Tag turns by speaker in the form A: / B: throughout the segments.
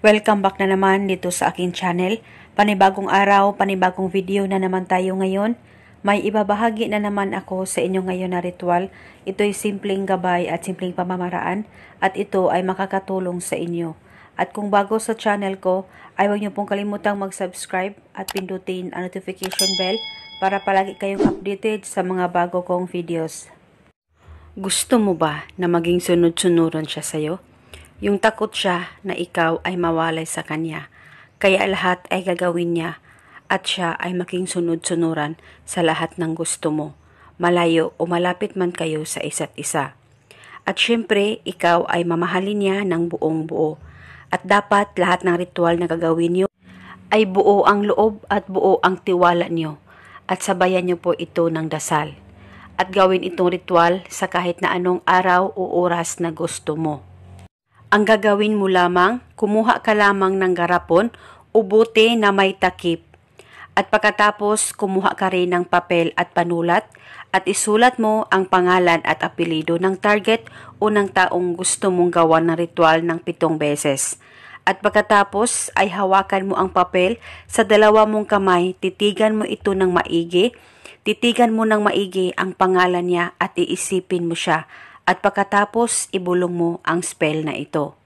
A: Welcome back na naman dito sa aking channel. Panibagong araw, panibagong video na naman tayo ngayon. May ibabahagi na naman ako sa inyo ngayon na ritual. Ito'y simpleng gabay at simpleng pamamaraan at ito ay makakatulong sa inyo. At kung bago sa channel ko, ay huwag niyo pong kalimutang mag-subscribe at pindutin ang notification bell para palagi kayong updated sa mga bago kong videos. Gusto mo ba na maging sunod-sunuran siya sa'yo? Yung takot siya na ikaw ay mawalay sa kanya, kaya lahat ay gagawin niya at siya ay maging sunod-sunuran sa lahat ng gusto mo, malayo o malapit man kayo sa isa't isa. At syempre, ikaw ay mamahalin niya ng buong buo. At dapat lahat ng ritual na gagawin niyo ay buo ang loob at buo ang tiwala niyo. At sabayan niyo po ito ng dasal. At gawin itong ritual sa kahit na anong araw o oras na gusto mo. Ang gagawin mo lamang, kumuha ka lamang ng garapon o bote na may takip. At pagkatapos, kumuha ka rin ng papel at panulat at isulat mo ang pangalan at apelido ng target o ng taong gusto mong gawan ng ritual ng 7 beses. At pagkatapos ay hawakan mo ang papel sa dalawa mong kamay, titigan mo ito ng maigi, titigan mo ng maigi ang pangalan niya at iisipin mo siya. At pagkatapos, ibulong mo ang spell na ito.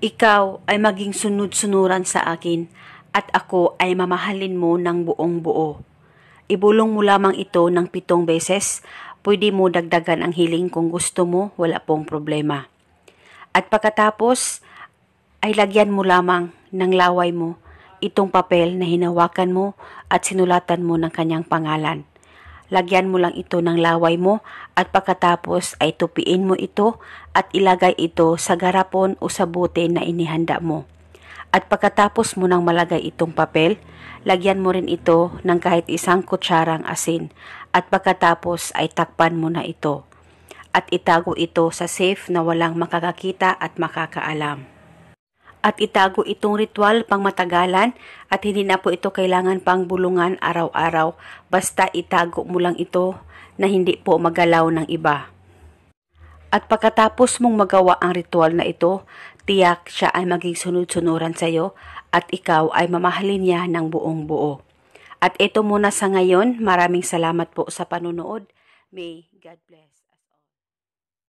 A: Ikaw ay maging sunod-sunuran sa akin at ako ay mamahalin mo ng buong buo. Ibulong mo lamang ito ng 7 beses. Pwede mo dagdagan ang hiling kung gusto mo, wala pong problema. At pagkatapos, ay lagyan mo lamang ng laway mo itong papel na hinawakan mo at sinulatan mo ng kanyang pangalan. Lagyan mo lang ito ng laway mo at pagkatapos ay tupiin mo ito at ilagay ito sa garapon o sa bote na inihanda mo. At pagkatapos mo nang malagay itong papel, lagyan mo rin ito ng kahit 1 kutsarang asin at pagkatapos ay takpan mo na ito. At itago ito sa safe na walang makakakita at makakaalam. At itago itong ritual pang matagalan at hindi na po ito kailangan pang bulungan araw-araw. Basta itago mo lang ito na hindi po magalaw ng iba. At pagkatapos mong magawa ang ritual na ito, tiyak siya ay maging sunod-sunuran sa iyo at ikaw ay mamahalin niya ng buong buo. At ito muna sa ngayon. Maraming salamat po sa panonood. May God bless.